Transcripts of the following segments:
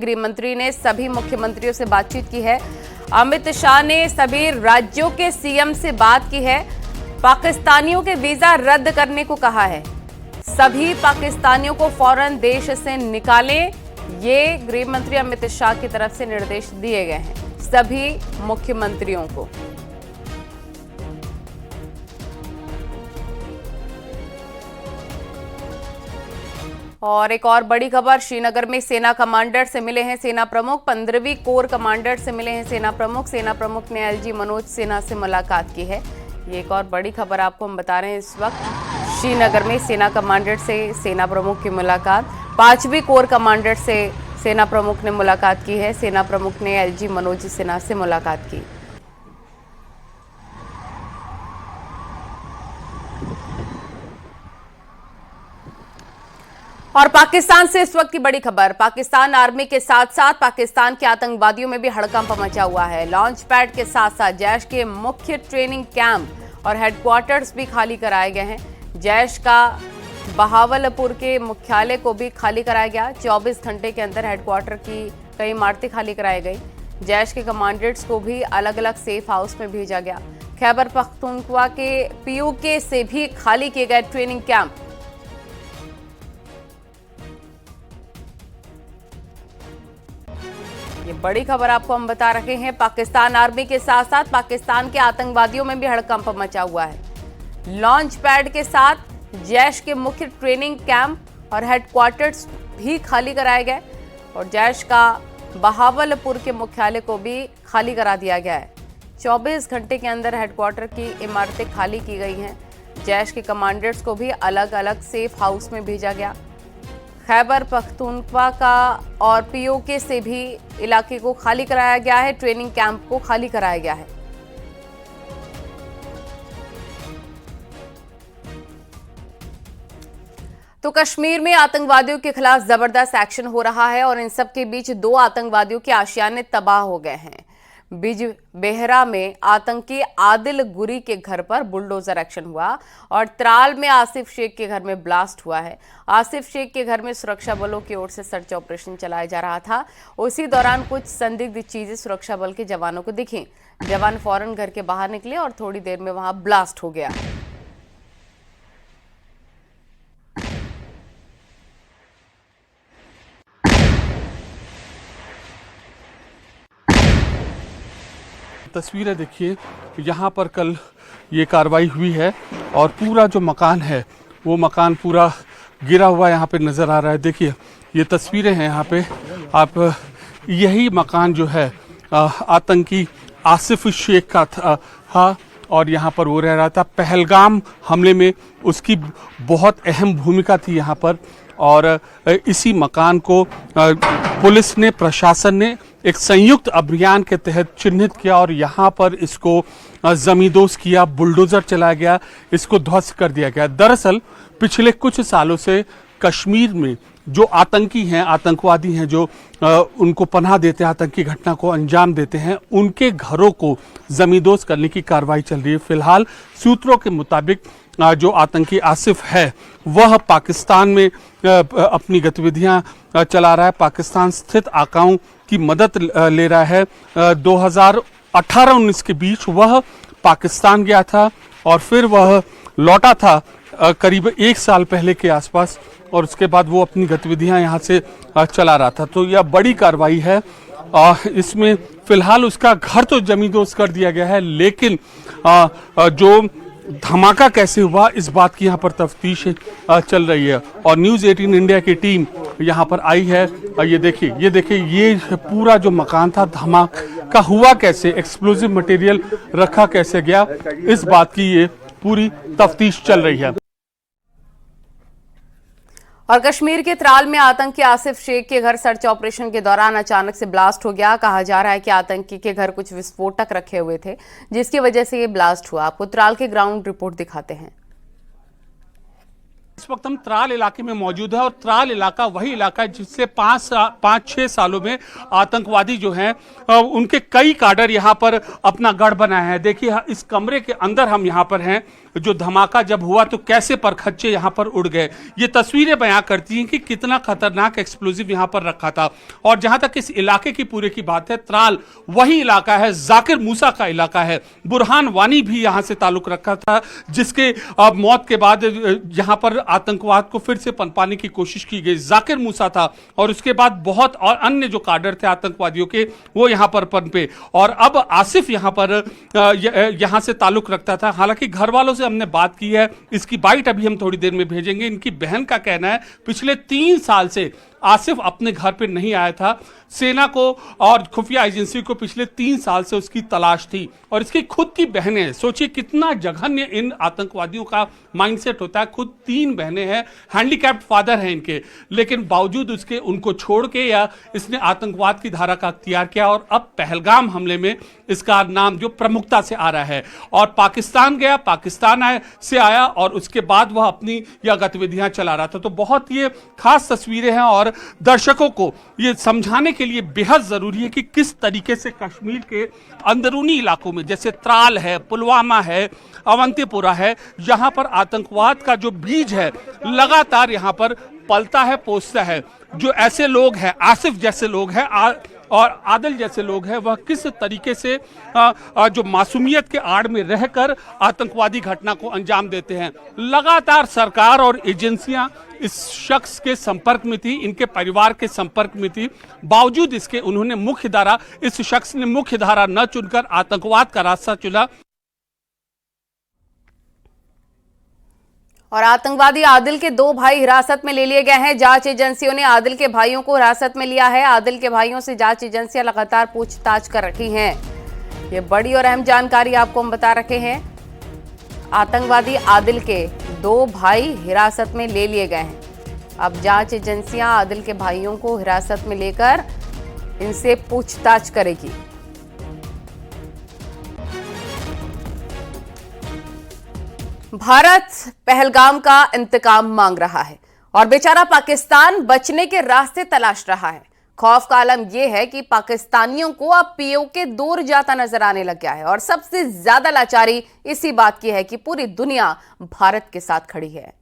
गृह मंत्री ने सभी मुख्यमंत्रियों से बातचीत की है। अमित शाह ने सभी राज्यों के सीएम से बात की है। पाकिस्तानियों के वीजा रद्द करने को कहा है। सभी पाकिस्तानियों को फौरन देश से निकालें, ये गृह मंत्री अमित शाह की तरफ से निर्देश दिए गए हैं सभी मुख्यमंत्रियों को। और एक और बड़ी खबर, श्रीनगर में सेना कमांडर से मिले हैं सेना प्रमुख। 15वीं कोर कमांडर से मिले हैं सेना प्रमुख। सेना प्रमुख ने एलजी मनोज सिन्हा से मुलाकात की है। ये एक और बड़ी खबर आपको हम बता रहे हैं। इस वक्त श्रीनगर में सेना कमांडर से सेना प्रमुख की मुलाकात। 5वीं कोर कमांडर से सेना प्रमुख ने मुलाकात की है। सेना प्रमुख ने एलजी मनोज सिन्हा से मुलाकात की। और पाकिस्तान से इस वक्त की बड़ी खबर, पाकिस्तान आर्मी के साथ साथ पाकिस्तान के आतंकवादियों में भी हड़कंप मचा हुआ है। लॉन्च पैड के साथ साथ जैश के मुख्य ट्रेनिंग कैंप और हेडक्वार्टर्स भी खाली कराए गए हैं। जैश का बहावलपुर के मुख्यालय को भी खाली कराया गया। 24 घंटे के अंदर हेडक्वार्टर की कई इमारतें खाली कराई गई। जैश के कमांडर्स को भी अलग अलग सेफ हाउस में भेजा गया। खैबर पख्तूनख्वा के पीयूके से भी खाली किए गए ट्रेनिंग कैंप। ये बड़ी खबर आपको हम बता रहे हैं। पाकिस्तान आर्मी के साथ साथ पाकिस्तान के आतंकवादियों में भी हड़कंप मचा हुआ है। लॉन्च पैड के साथ जैश के मुख्य ट्रेनिंग कैंप और हेडक्वार्टर्स भी खाली कराए गए और जैश का बहावलपुर के मुख्यालय को भी खाली करा दिया गया है। 24 घंटे के अंदर हेडक्वार्टर की इमारतें खाली की गई हैं। जैश के कमांडर्स को भी अलग अलग सेफ हाउस में भेजा गया। खैबर पख्तूनख्वा का और पीओके से भी इलाके को खाली कराया गया है। ट्रेनिंग कैंप को खाली कराया गया है। तो कश्मीर में आतंकवादियों के खिलाफ जबरदस्त एक्शन हो रहा है और इन सब के बीच 2 आतंकवादियों के आशियाने तबाह हो गए हैं। बिजबेहरा में आतंकी आदिल गुरी के घर पर बुलडोजर एक्शन हुआ और त्राल में आसिफ शेख के घर में ब्लास्ट हुआ है। आसिफ शेख के घर में सुरक्षा बलों की ओर से सर्च ऑपरेशन चलाया जा रहा था। उसी दौरान कुछ संदिग्ध चीजें सुरक्षा बल के जवानों को दिखी। जवान फौरन घर के बाहर निकले और थोड़ी देर में वहां ब्लास्ट हो गया। तस्वीरें देखिए, यहाँ पर कल ये कार्रवाई हुई है और पूरा जो मकान है वो मकान पूरा गिरा हुआ यहाँ पे नज़र आ रहा है। देखिए ये तस्वीरें हैं, यहाँ पे आप यही मकान जो है आतंकी आसिफ शेख का था और यहाँ पर वो रह रहा था। पहलगाम हमले में उसकी बहुत अहम भूमिका थी यहाँ पर और इसी मकान को पुलिस ने, प्रशासन ने एक संयुक्त अभियान के तहत चिन्हित किया और यहाँ पर इसको जमींदोज किया, बुलडोजर चलाया गया, इसको ध्वस्त कर दिया गया। दरअसल पिछले कुछ सालों से कश्मीर में जो आतंकी हैं, आतंकवादी हैं, जो उनको पनाह देते हैं, आतंकी घटना को अंजाम देते हैं, उनके घरों को जमींदोज करने की कार्रवाई चल रही है। फिलहाल सूत्रों के मुताबिक जो आतंकी आसिफ है वह पाकिस्तान में अपनी गतिविधियां चला रहा है, पाकिस्तान स्थित आकाओं की मदद ले रहा है। 2018-19 के बीच वह पाकिस्तान गया था और फिर वह लौटा था करीब 1 साल पहले के आसपास और उसके बाद वो अपनी गतिविधियां यहाँ से चला रहा था। तो यह बड़ी कार्रवाई है। इसमें फिलहाल उसका घर तो जमींदोज कर दिया गया है, लेकिन जो धमाका कैसे हुआ इस बात की यहाँ पर तफ्तीश चल रही है और न्यूज़ 18 इंडिया की टीम यहाँ पर आई है। ये देखिए ये पूरा जो मकान था, धमाका हुआ कैसे, एक्सप्लोजिव मटेरियल रखा कैसे गया, इस बात की ये पूरी तफ्तीश चल रही है। और कश्मीर के त्राल में आतंकी आसिफ शेख के घर सर्च ऑपरेशन के दौरान अचानक से ब्लास्ट हो गया। कहा जा रहा है कि आतंकी के घर कुछ विस्फोटक रखे हुए थे जिसकी वजह से ये ब्लास्ट हुआ। आपको त्राल के ग्राउंड रिपोर्ट दिखाते हैं। इस वक्त हम त्राल इलाके में मौजूद है और त्राल इलाका वही इलाका है जिससे 5-6 सालों में आतंकवादी जो हैं उनके कई काडर यहाँ पर अपना गढ़ बनाए हैं। देखिए इस कमरे के अंदर हम यहाँ पर हैं जो धमाका जब हुआ तो कैसे परखच्चे यहाँ पर उड़ गए। ये तस्वीरें बयां करती हैं कि कितना खतरनाक एक्सप्लोजिव यहाँ पर रखा था। और जहां तक इस इलाके की पूरे की बात है, त्राल वही इलाका है, जाकिर मूसा का इलाका है। बुरहान वानी भी यहाँ से ताल्लुक रखा था, जिसके मौत के बाद यहाँ पर आतंकवाद को फिर से पनपाने की कोशिश की गई। जाकिर मूसा था और उसके बाद बहुत और अन्य जो काडर थे आतंकवादियों के, वो यहाँ पर पनपे। और अब आसिफ यहाँ पर यहाँ से ताल्लुक रखता था। हालांकि घर वालों से हमने बात की है, इसकी बाइट अभी हम थोड़ी देर में भेजेंगे। इनकी बहन का कहना है पिछले 3 साल से आसिफ अपने घर पे नहीं आया था। सेना को और खुफिया एजेंसी को पिछले 3 साल से उसकी तलाश थी। और इसकी खुद की बहनें हैं, सोचिए कितना जघन्य इन आतंकवादियों का माइंडसेट होता है। खुद 3 बहनें हैं, हैंडीकैप्ड फादर हैं इनके, लेकिन बावजूद उसके उनको छोड़ के या इसने आतंकवाद की धारा का अख्तियार किया। और अब पहलगाम हमले में इसका नाम जो प्रमुखता से आ रहा है। और पाकिस्तान गया, पाकिस्तान से आया और उसके बाद वह अपनी यह गतिविधियां चला रहा था। तो बहुत ये खास तस्वीरें हैं और दर्शकों को ये समझाने के लिए बेहद जरूरी है कि किस तरीके से कश्मीर के अंदरूनी इलाकों में, जैसे त्राल है, पुलवामा है, अवंतीपुरा है, यहां पर आतंकवाद का जो बीज है लगातार यहां पर पलता है, पोसता है। जो ऐसे लोग हैं, आसिफ जैसे लोग हैं और आदिल जैसे लोग हैं, वह किस तरीके से जो मासूमियत के आड़ में रहकर आतंकवादी घटना को अंजाम देते हैं। लगातार सरकार और एजेंसियां इस शख्स के संपर्क में थी, इनके परिवार के संपर्क में थी। बावजूद इसके उन्होंने इस शख्स ने मुख्य धारा न चुनकर आतंकवाद का रास्ता चुना। और आतंकवादी आदिल के 2 भाई हिरासत में ले लिए गए हैं। जांच एजेंसियों ने आदिल के भाइयों को हिरासत में लिया है। आदिल के भाइयों से जांच एजेंसियां लगातार पूछताछ कर रही हैं। ये बड़ी और अहम जानकारी आपको हम बता रखे हैं। आतंकवादी आदिल के 2 भाई हिरासत में ले लिए गए हैं। अब जांच एजेंसियां आदिल के भाइयों को हिरासत में लेकर इनसे पूछताछ करेगी। भारत पहलगाम का इंतकाम मांग रहा है और बेचारा पाकिस्तान बचने के रास्ते तलाश रहा है। खौफ का आलम यह है कि पाकिस्तानियों को अब पीओके दूर जाता नजर आने लग गया है। और सबसे ज्यादा लाचारी इसी बात की है कि पूरी दुनिया भारत के साथ खड़ी है।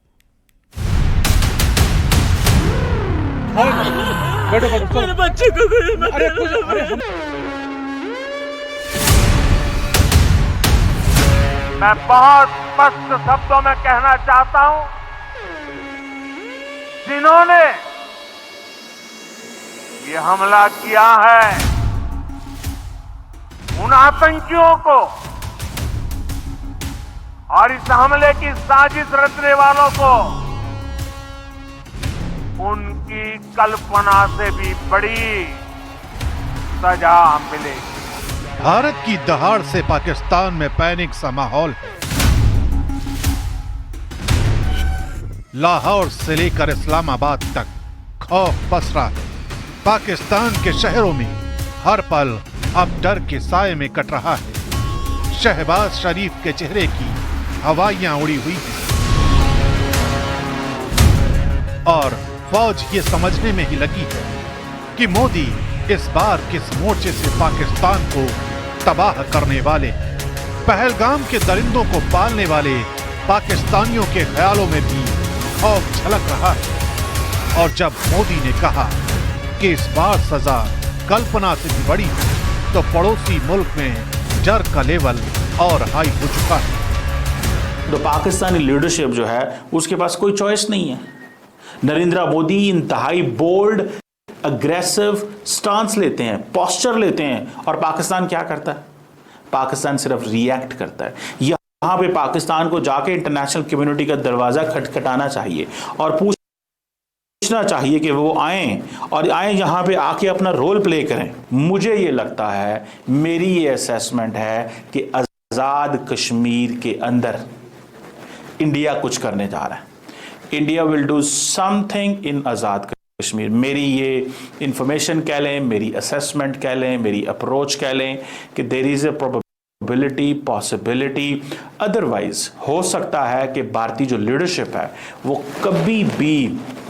मेरे बच्चे को मैं बहुत स्पष्ट शब्दों में कहना चाहता हूं, जिन्होंने ये हमला किया है, उन आतंकियों को और इस हमले की साजिश रचने वालों को उनकी कल्पना से भी बड़ी सजा मिलेगी। भारत की दहाड़ से पाकिस्तान में पैनिक सा माहौल है। लाहौर से लेकर इस्लामाबाद तक खौफ पसरा है। पाकिस्तान के शहरों में हर पल अब डर के साए में कट रहा है। शहबाज शरीफ के चेहरे की हवाइयां उड़ी हुई हैं और फौज ये समझने में ही लगी है कि मोदी इस बार किस मोर्चे से पाकिस्तान को तबाह करने वाले। पहलगाम के दरिंदों को पालने वाले पाकिस्तानियों के ख्यालों में भी खौफ झलक रहा है। और जब मोदी ने कहा कि इस बार सजा कल्पना से भी बड़ी है, तो पड़ोसी मुल्क में डर का लेवल और हाई हो चुका है। तो पाकिस्तानी लीडरशिप जो है उसके पास कोई चॉइस नहीं है। नरेंद्र मोदी इंतहाई बोल्ड अग्रेसिव स्टांस लेते हैं, पोस्चर लेते हैं, और पाकिस्तान क्या करता है? पाकिस्तान सिर्फ रिएक्ट करता है। यहां पे पाकिस्तान को जाके इंटरनेशनल कम्युनिटी का दरवाजा खटखटाना चाहिए और पूछना चाहिए कि वो आए और यहां पे आके अपना रोल प्ले करें। मुझे ये लगता है, मेरी ये असेसमेंट है कि आजाद कश्मीर के अंदर इंडिया कुछ करने जा रहा है। India will do something in Azad Kashmir. मेरी ये इंफॉर्मेशन कह लें, मेरी असेसमेंट कह लें, मेरी अप्रोच कह लें कि there is a probability, possibility, otherwise हो सकता है कि भारतीय जो लीडरशिप है वो कभी भी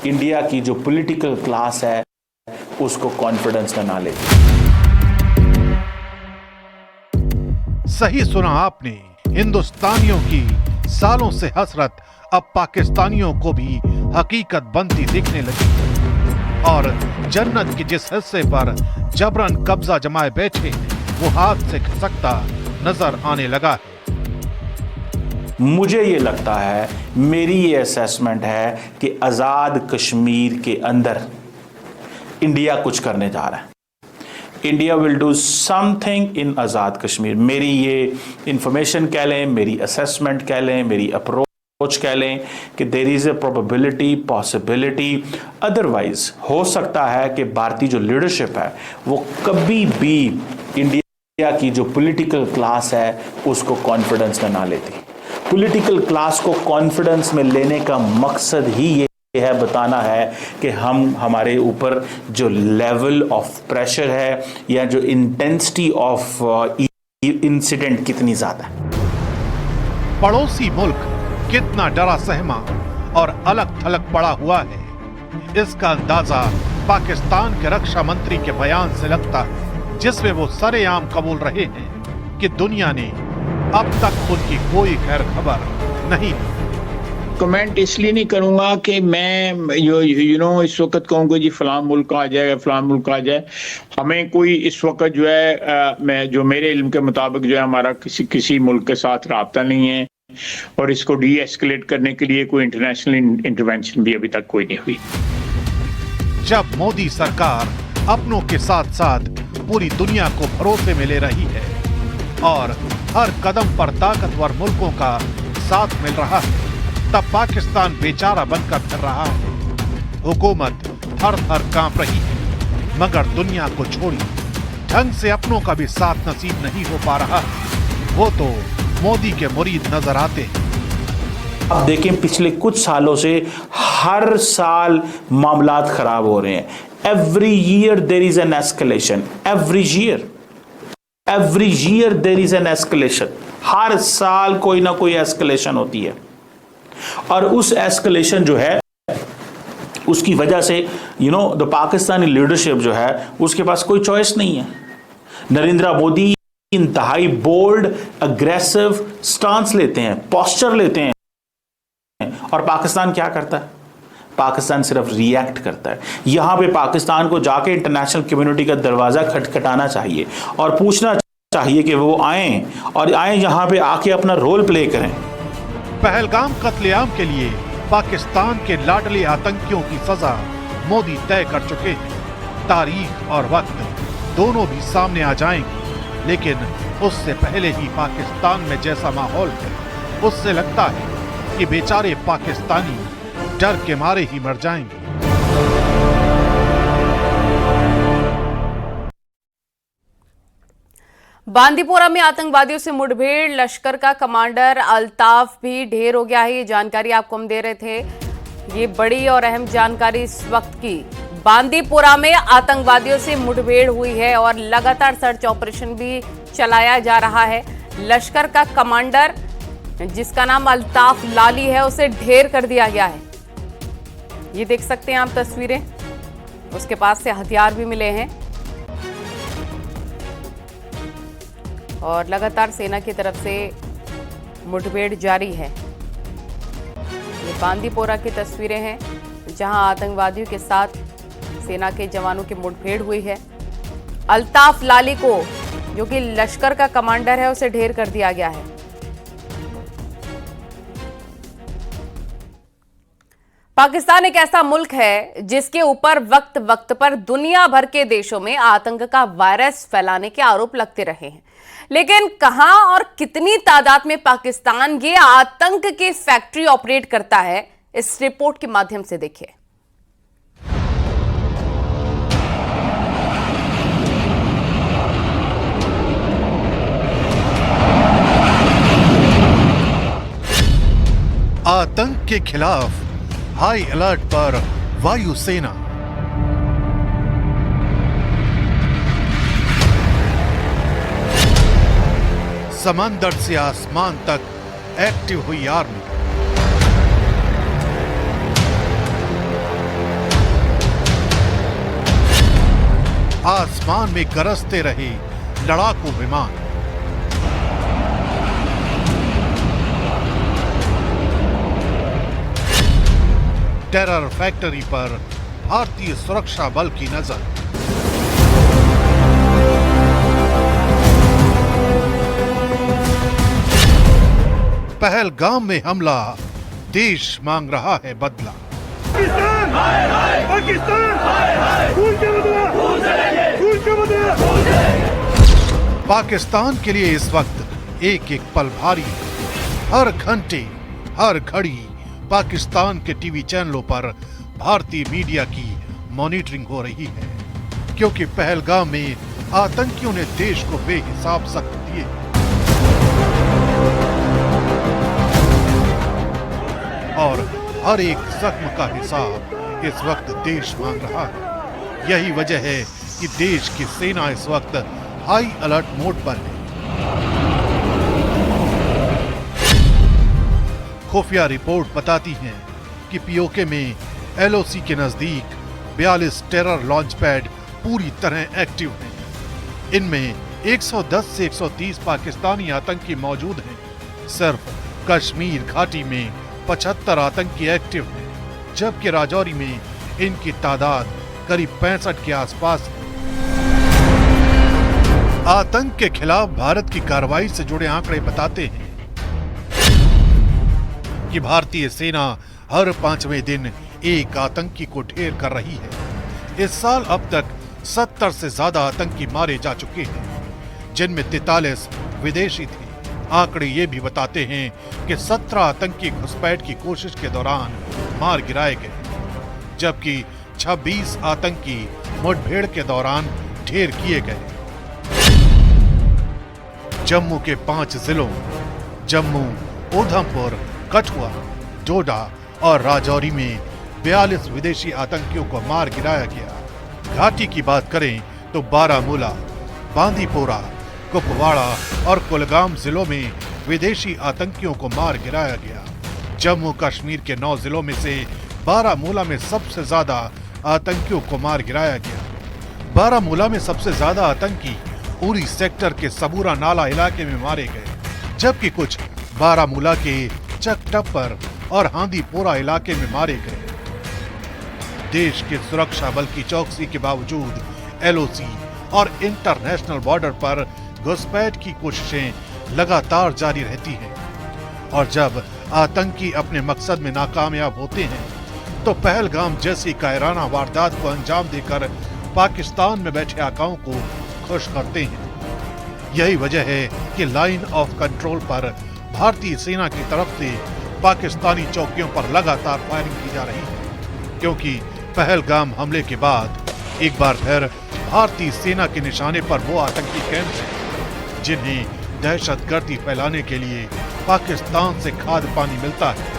इंडिया की जो पॉलिटिकल क्लास है उसको कॉन्फिडेंस में ना ले। सही सुना आपने, हिंदुस्तानियों की सालों से हसरत अब पाकिस्तानियों को भी हकीकत बनती दिखने लगी और जन्नत के जिस हिस्से पर जबरन कब्जा जमाए बैठे वो हाथ से खिसकता नजर आने लगा है। मुझे ये लगता है, मेरी ये असेसमेंट है कि आज़ाद कश्मीर के अंदर इंडिया कुछ करने जा रहा है। India will do something in Azad Kashmir. मेरी ये इंफॉर्मेशन कह लें, मेरी असेसमेंट कह लें, मेरी अप्रोच कह लें कि there is a probability, possibility, otherwise हो सकता है कि भारतीय जो लीडरशिप है वो कभी भी इंडिया की जो पॉलिटिकल क्लास है उसको कॉन्फिडेंस में ना लेती। पॉलिटिकल क्लास को कॉन्फिडेंस में लेने का मकसद ही ये है, बताना है कि हमारे ऊपर जो लेवल ऑफ प्रेशर है या जो इंटेंसिटी ऑफ इंसिडेंट कितनी ज्यादा है। पड़ोसी मुल्क कितना डरा सहमा और अलग थलग पड़ा हुआ है, इसका अंदाजा पाकिस्तान के रक्षा मंत्री के बयान से लगता है, जिसमें वो सरेआम कबूल रहे हैं कि दुनिया ने अब तक उनकी कोई खैर खबर नहीं दी। कमेंट इसलिए नहीं करूंगा कि मैं इस वक्त कहूँगा जी फलां मुल्क आ जाएगा, फलां मुल्क आ जाए। हमें कोई इस वक्त जो है जो मेरे इल्म के मुताबिक जो है हमारा किसी मुल्क के साथ राब्ता नहीं है और इसको डी एस्केलेट करने के लिए कोई इंटरनेशनल इंटरवेंशन भी अभी तक कोई नहीं हुई। जब मोदी सरकार अपनों के साथ साथ पूरी दुनिया को भरोसे में ले रही है और हर कदम पर ताकतवर मुल्कों का साथ मिल रहा है, तब पाकिस्तान बेचारा बनकर फिर रहा है। हुकूमत थर थर कांप रही है, मगर दुनिया को छोड़ी ढंग से अपनों का भी साथ नसीब नहीं हो पा रहा। वो तो मोदी के मुरीद नजर आते हैं। अब देखें, पिछले कुछ सालों से हर साल मामलात खराब हो रहे हैं। Every year there is an escalation, every year there is an escalation. हर साल कोई ना कोई एस्केलेशन होती है और उस एस्केलेशन जो है उसकी वजह से द पाकिस्तानी लीडरशिप जो है उसके पास कोई चॉइस नहीं है। नरेंद्र मोदी इंतहाई बोल्ड, अग्रेसिव स्टांस लेते हैं, पोस्चर लेते हैं और पाकिस्तान क्या करता है? पाकिस्तान सिर्फ रिएक्ट करता है। यहां पे पाकिस्तान को जाके इंटरनेशनल कम्युनिटी का दरवाजा खटखटाना चाहिए और पूछना चाहिए कि वो आए और यहां पे आके अपना रोल प्ले करें। पहलगाम कत्लेआम के लिए पाकिस्तान के लाडले आतंकियों की सजा मोदी तय कर चुके हैं। तारीख और वक्त दोनों भी सामने आ जाएंगे, लेकिन उससे पहले ही पाकिस्तान में जैसा माहौल है, उससे लगता है कि बेचारे पाकिस्तानी डर के मारे ही मर जाएंगे। बांदीपोरा में आतंकवादियों से मुठभेड़, लश्कर का कमांडर अल्ताफ भी ढेर हो गया है। ये जानकारी आपको हम दे रहे थे। ये बड़ी और अहम जानकारी इस वक्त की। बांदीपोरा में आतंकवादियों से मुठभेड़ हुई है और लगातार सर्च ऑपरेशन भी चलाया जा रहा है। लश्कर का कमांडर जिसका नाम अल्ताफ लाली है उसे ढेर कर दिया गया है। ये देख सकते हैं आप तस्वीरें, उसके पास से हथियार भी मिले हैं और लगातार सेना की तरफ से मुठभेड़ जारी है। ये बांदीपोरा की तस्वीरें हैं जहां आतंकवादियों के साथ सेना के जवानों की मुठभेड़ हुई है। अल्ताफ लाली को, जो कि लश्कर का कमांडर है, उसे ढेर कर दिया गया है। पाकिस्तान एक ऐसा मुल्क है जिसके ऊपर वक्त वक्त पर दुनिया भर के देशों में आतंक का वायरस फैलाने के आरोप लगते रहे हैं, लेकिन कहां और कितनी तादाद में पाकिस्तान ये आतंक की फैक्ट्री ऑपरेट करता है, इस रिपोर्ट के माध्यम से देखिए। आतंक के खिलाफ हाई अलर्ट पर वायुसेना। समंदर से आसमान तक एक्टिव हुई आर्मी। आसमान में गरजते रहे लड़ाकू विमान। टेरर फैक्ट्री पर भारतीय सुरक्षा बल की नजर। पहलगाम में हमला, देश मांग रहा है बदला। पाकिस्तान के लिए इस वक्त एक एक पल भारी है। हर घंटे हर घड़ी पाकिस्तान के टीवी चैनलों पर भारतीय मीडिया की मॉनिटरिंग हो रही है, क्योंकि पहलगाम में आतंकियों ने देश को बेहिसाब सख्त दिए। और हर एक जख्म का हिसाब इस वक्त देश मांग रहा है। यही वजह है कि देश की सेना इस वक्त हाई अलर्ट मोड पर है। खुफिया रिपोर्ट बताती है कि पीओके में एलओसी के नजदीक 42 टेरर लॉन्च पैड पूरी तरह एक्टिव हैं। इनमें 110 से 130 पाकिस्तानी आतंकी मौजूद हैं। सिर्फ कश्मीर घाटी में 75 आतंकी एक्टिव हैं, जबकि राजौरी में इनकी तादाद करीब 65 के आसपास है। आतंक के खिलाफ भारत की कार्रवाई से जुड़े आंकड़े बताते हैं कि भारतीय सेना हर 5वें दिन एक आतंकी को ढेर कर रही है। इस साल अब तक 70 से ज्यादा आतंकी मारे जा चुके हैं, जिनमें 43 विदेशी थे। आंकड़े ये भी बताते हैं कि 17 आतंकी घुसपैठ की कोशिश के दौरान मार गिराए गए, जबकि 26 आतंकी मुठभेड़ के दौरान ढेर किए गए। जम्मू के 5 जिलों जम्मू, उधमपुर, कठुआ, डोडा और राजौरी में 42 विदेशी आतंकियों को मार गिराया गया। घाटी की बात करें तो बारामूला, बांदीपोरा, कुपवाड़ा और कुलगाम जिलों में विदेशी आतंकियों को मार गिराया गया। जम्मू कश्मीर के 9 जिलों में से बारामूला में सबसे ज्यादा आतंकियों को मार गिराया गया। बारामूला में सबसे ज्यादा आतंकी उरी सेक्टर के सबूरा नाला इलाके में मारे गए, जबकि कुछ बारामूला के चकटप्पर और हांदीपोरा इलाके में मारे गए। देश के सुरक्षा बल की चौकसी के बावजूद एलओसी और इंटरनेशनल बॉर्डर पर घुसपैठ की कोशिशें लगातार जारी रहती हैं, और जब आतंकी अपने मकसद में नाकामयाब होते हैं तो पहलगाम जैसी कायराना वारदात को अंजाम देकर पाकिस्तान में बैठे आकाओं को खुश करते हैं। यही वजह है कि लाइन ऑफ कंट्रोल पर भारतीय सेना की तरफ से पाकिस्तानी चौकियों पर लगातार फायरिंग की जा रही है, क्योंकि पहलगाम हमले के बाद एक बार फिर भारतीय सेना के निशाने पर वो आतंकी कैंप हैं जिन्हें दहशतगर्दी फैलाने के लिए पाकिस्तान से खाद्य पानी मिलता है।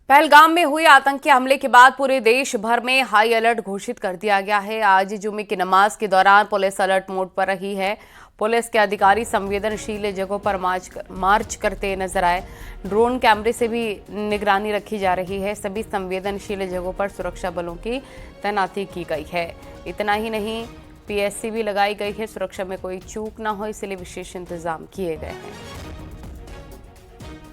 पहलगाम में हुए आतंकी हमले के बाद पूरे देश भर में हाई अलर्ट घोषित कर दिया गया है। आज जुमे की नमाज के दौरान पुलिस अलर्ट मोड पर रही है। पुलिस के अधिकारी संवेदनशील जगहों पर मार्च करते नजर आए। ड्रोन कैमरे से भी निगरानी रखी जा रही है। सभी संवेदनशील जगहों पर सुरक्षा बलों की तैनाती की गई है। इतना ही नहीं, पीएससी भी लगाई गई है। सुरक्षा में कोई चूक ना हो, इसलिए विशेष इंतजाम किए गए हैं।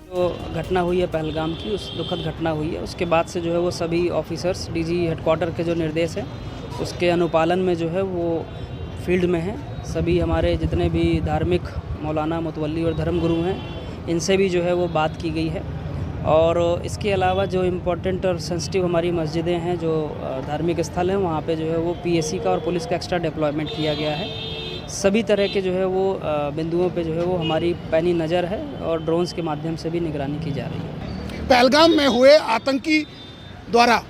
जो घटना हुई है पहलगाम की, उस दुखद घटना हुई है, उसके बाद से जो है वो सभी ऑफिसर्स डीजी हेडक्वार्टर के जो निर्देश हैं उसके अनुपालन में जो है वो फील्ड में हैं। सभी हमारे जितने भी धार्मिक मौलाना, मुतवल्ली और धर्मगुरु हैं, इनसे भी जो है वो बात की गई है। और इसके अलावा जो इम्पोर्टेंट और सेंसिटिव हमारी मस्जिदें हैं, जो धार्मिक स्थल हैं, वहाँ पे जो है वो पीएससी का और पुलिस का एक्स्ट्रा डिप्लॉयमेंट किया गया है। सभी तरह के जो है वो बिंदुओं पे जो है वो हमारी पैनी नज़र है और ड्रोन्स के माध्यम से भी निगरानी की जा रही है। पहलगाम में हुए आतंकी द्वारा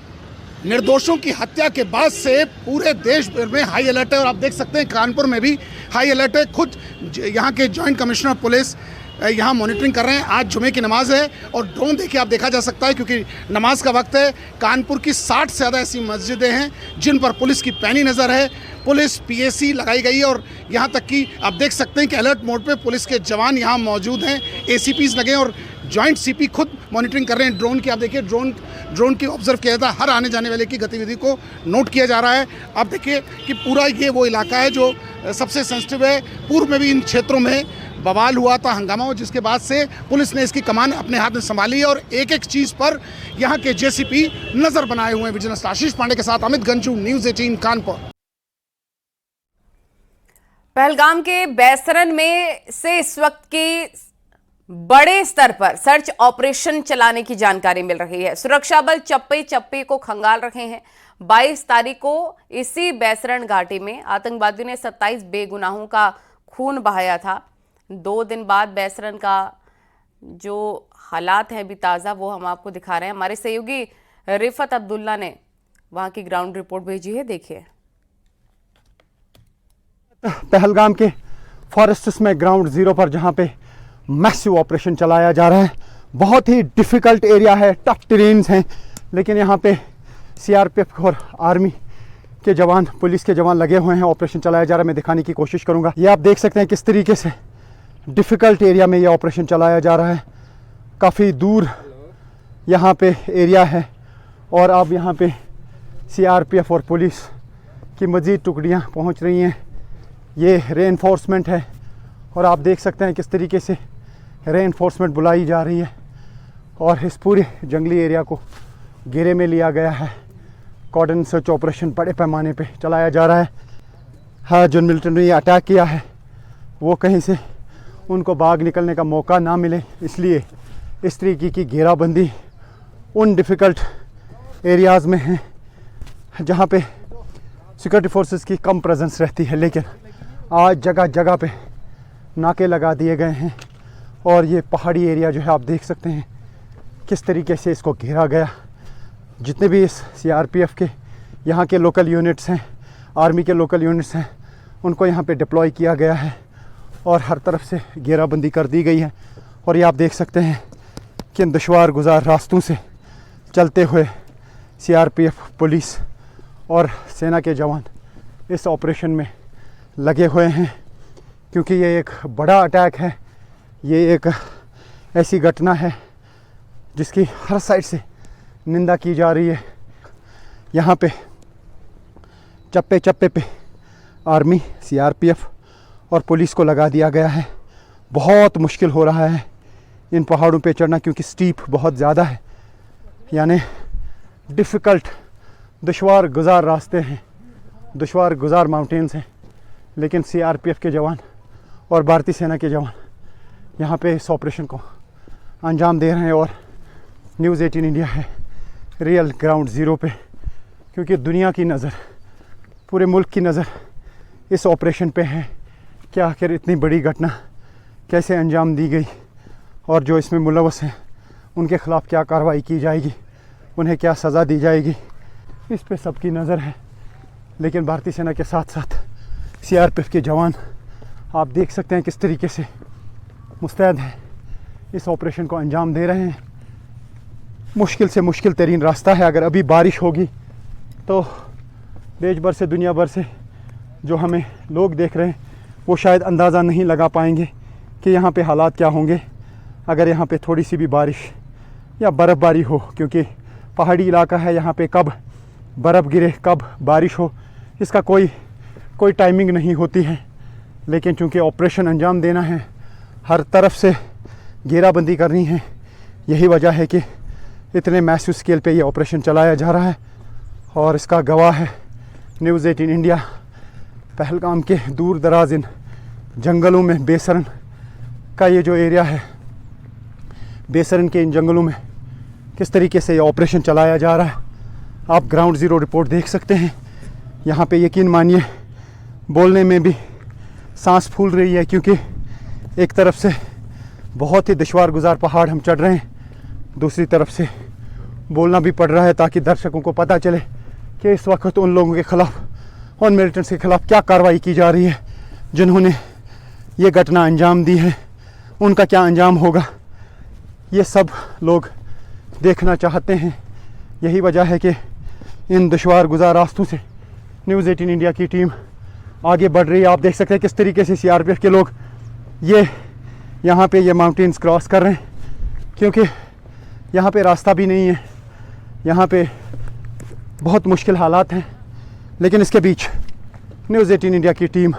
निर्दोषों की हत्या के बाद से पूरे देश भर में हाई अलर्ट है, और आप देख सकते हैं कानपुर में भी हाई अलर्ट है। खुद यहाँ के जॉइंट कमिश्नर पुलिस यहाँ मॉनिटरिंग कर रहे हैं। आज जुमे की नमाज है और ड्रोन देखिए आप देखा जा सकता है, क्योंकि नमाज का वक्त है। कानपुर की 60 से ज़्यादा ऐसी मस्जिदें हैं जिन पर पुलिस की पैनी नज़र है। पुलिस पीएसी लगाई गई है और यहाँ तक कि आप देख सकते हैं कि अलर्ट मोड पे पुलिस के जवान यहाँ मौजूद हैं। एसीपीज लगे हैं और जॉइंट सीपी खुद मॉनिटरिंग कर रहे हैं। ड्रोन की आप देखिए, ड्रोन की ऑब्जर्व किया जाता है। हर आने जाने वाले की गतिविधि को नोट किया जा रहा है। आप देखिए कि पूरा ये वो इलाका है जो सबसे सेंसिटिव है। पूर्व में भी इन क्षेत्रों में बवाल हुआ था, हंगामा हुआ, जिसके बाद से पुलिस ने इसकी कमान अपने हाथ में संभाली है और एक एक चीज़ पर यहाँ के जेसीपी नज़र बनाए हुए हैं। विजिलेंस आशीष पांडे के साथ अमित गंजू, न्यूज़ 18 कानपुर। पहलगाम के बैसरन में से इस वक्त की बड़े स्तर पर सर्च ऑपरेशन चलाने की जानकारी मिल रही है। सुरक्षा बल चप्पे चप्पे को खंगाल रहे हैं। 22 तारीख को इसी बैसरन घाटी में आतंकवादियों ने 27 बेगुनाहों का खून बहाया था। 2 दिन बाद बैसरन का जो हालात है अभी ताज़ा, वो हम आपको दिखा रहे हैं। हमारे सहयोगी रिफत अब्दुल्ला ने वहां की ग्राउंड रिपोर्ट भेजी है, देखिए। पहलगाम के फॉरेस्ट्स में ग्राउंड जीरो पर जहां पे मैसिव ऑपरेशन चलाया जा रहा है। बहुत ही डिफ़िकल्ट एरिया है, टफ टेरेन्स हैं, लेकिन यहाँ पे सीआरपीएफ और आर्मी के जवान, पुलिस के जवान लगे हुए हैं। ऑपरेशन चलाया जा रहा है, मैं दिखाने की कोशिश करूँगा। ये आप देख सकते हैं किस तरीके से डिफ़िकल्ट एरिया में ये ऑपरेशन चलाया जा रहा है। काफ़ी दूर यहाँ पे एरिया है और अब यहाँ पे सीआरपीएफ और पुलिस की मज़ीद टुकड़ियाँ पहुँच रही हैं। ये रेइंफोर्समेंट है और आप देख सकते हैं किस तरीके से रेइंफोर्समेंट बुलाई जा रही है और इस पूरे जंगली एरिया को घेरे में लिया गया है। कॉर्डन सर्च ऑपरेशन बड़े पैमाने पे चलाया जा रहा है। हाँ, जो मिलिटेंट ने ये अटैक किया है वो कहीं से उनको भाग निकलने का मौका ना मिले, इसलिए इस तरीके की घेराबंदी उन डिफ़िकल्ट एरियाज़ में है जहाँ पे सिक्योरिटी फोर्सेस की कम प्रेजेंस रहती है। लेकिन आज जगह जगह पे नाके लगा दिए गए हैं और ये पहाड़ी एरिया जो है आप देख सकते हैं किस तरीके से इसको घेरा गया। जितने भी इस सीआरपीएफ के यहाँ के लोकल यूनिट्स हैं, आर्मी के लोकल यूनिट्स हैं, उनको यहाँ पे डिप्लॉय किया गया है और हर तरफ से घेराबंदी कर दी गई है। और ये आप देख सकते हैं कि इन दुश्वार गुजार रास्तों से चलते हुए सीआरपीएफ, पुलिस और सेना के जवान इस ऑपरेशन में लगे हुए हैं, क्योंकि ये एक बड़ा अटैक है। ये एक ऐसी घटना है जिसकी हर साइड से निंदा की जा रही है। यहाँ पे चप्पे चप्पे पे आर्मी, सीआरपीएफ और पुलिस को लगा दिया गया है। बहुत मुश्किल हो रहा है इन पहाड़ों पे चढ़ना, क्योंकि स्टीप बहुत ज़्यादा है, यानी डिफ़िकल्ट दुश्वार गुजार रास्ते हैं, दुश्वार गुजार माउंटेन्स हैं। लेकिन सीआरपीएफ के जवान और भारतीय सेना के जवान यहाँ पे इस ऑपरेशन को अंजाम दे रहे हैं और न्यूज़ 18 इंडिया है रियल ग्राउंड ज़ीरो पे, क्योंकि दुनिया की नज़र, पूरे मुल्क की नज़र इस ऑपरेशन पे है कि आखिर इतनी बड़ी घटना कैसे अंजाम दी गई और जो इसमें मुलव्वस हैं उनके ख़िलाफ़ क्या कार्रवाई की जाएगी, उन्हें क्या सज़ा दी जाएगी, इस पे सबकी नज़र है। लेकिन भारतीय सेना के साथ साथ सीआरपीएफ के जवान आप देख सकते हैं किस तरीके से मुस्तैद हैं, इस ऑपरेशन को अंजाम दे रहे हैं। मुश्किल से मुश्किल तरीन रास्ता है। अगर अभी बारिश होगी तो देश भर से, दुनिया भर से जो हमें लोग देख रहे हैं वो शायद अंदाज़ा नहीं लगा पाएंगे कि यहाँ पे हालात क्या होंगे अगर यहाँ पे थोड़ी सी भी बारिश या बर्फ़बारी हो, क्योंकि पहाड़ी इलाका है। यहाँ पे कब बर्फ़ गिरे, कब बारिश हो, इसका कोई टाइमिंग नहीं होती है। लेकिन चूँकि ऑपरेशन अंजाम देना है, हर तरफ से घेराबंदी करनी है, यही वजह है कि इतने मैसिव स्केल पे ये ऑपरेशन चलाया जा रहा है। और इसका गवाह है न्यूज़ 18 इंडिया। पहलगाम के दूर दराज इन जंगलों में, बैसरन का ये जो एरिया है, बैसरन के इन जंगलों में किस तरीके से ये ऑपरेशन चलाया जा रहा है आप ग्राउंड ज़ीरो रिपोर्ट देख सकते हैं। यहाँ पे यकीन मानिए बोलने में भी सांस फूल रही है, क्योंकि एक तरफ से बहुत ही दुश्वार गुजार पहाड़ हम चढ़ रहे हैं, दूसरी तरफ से बोलना भी पड़ रहा है ताकि दर्शकों को पता चले कि इस वक्त उन लोगों के ख़िलाफ़, उन मिलिटेंट्स के ख़िलाफ़ क्या कार्रवाई की जा रही है जिन्होंने ये घटना अंजाम दी है, उनका क्या अंजाम होगा, ये सब लोग देखना चाहते हैं। यही वजह है कि इन दुश्वार गुजार रास्तों से न्यूज़ 18 इंडिया की टीम आगे बढ़ रही है। आप देख सकते हैं किस तरीके से सीआरपीएफ के लोग यहाँ पे ये माउंटेन्स क्रॉस कर रहे हैं, क्योंकि यहाँ पे रास्ता भी नहीं है, यहाँ पे बहुत मुश्किल हालात हैं। लेकिन इसके बीच न्यूज़ 18 इंडिया की टीम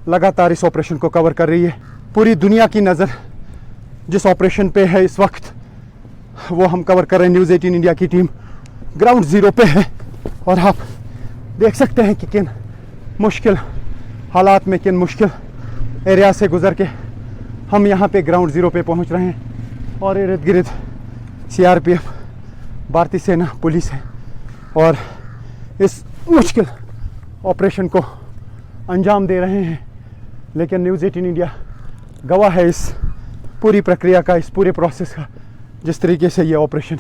लगातार इस ऑपरेशन को कवर कर रही है। पूरी दुनिया की नज़र जिस ऑपरेशन पे है इस वक्त, वो हम कवर कर रहे हैं। न्यूज़ 18 इंडिया की टीम ग्राउंड ज़ीरो पे है और आप देख सकते हैं कि किन मुश्किल हालात में, किन मुश्किल एरिया से गुज़र के हम यहाँ पे ग्राउंड ज़ीरो पे पहुँच रहे हैं। और इर्द गिर्द CRPF, भारतीय सेना, पुलिस है और इस मुश्किल ऑपरेशन को अंजाम दे रहे हैं। लेकिन न्यूज़ 18 इंडिया गवाह है इस पूरी प्रक्रिया का, इस पूरे प्रोसेस का, जिस तरीके से ये ऑपरेशन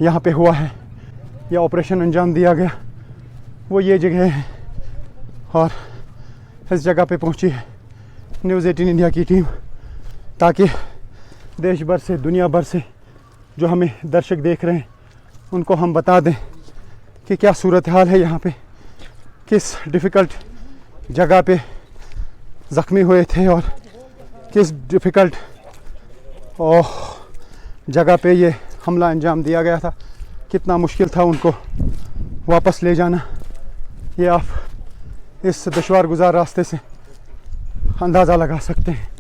यहाँ पे हुआ है, यह ऑपरेशन अंजाम दिया गया। वो ये जगह है और इस जगह पे पहुँची है न्यूज़ 18 इंडिया की टीम, ताकि देश भर से, दुनिया भर से जो हमें दर्शक देख रहे हैं उनको हम बता दें कि क्या सूरत हाल है यहाँ पे, किस डिफ़िकल्ट जगह पे ज़ख्मी हुए थे और किस डिफ़िकल्ट जगह पे ये हमला अंजाम दिया गया था। कितना मुश्किल था उनको वापस ले जाना, ये आप इस दुश्वार गुज़ार रास्ते से अंदाज़ा लगा सकते हैं।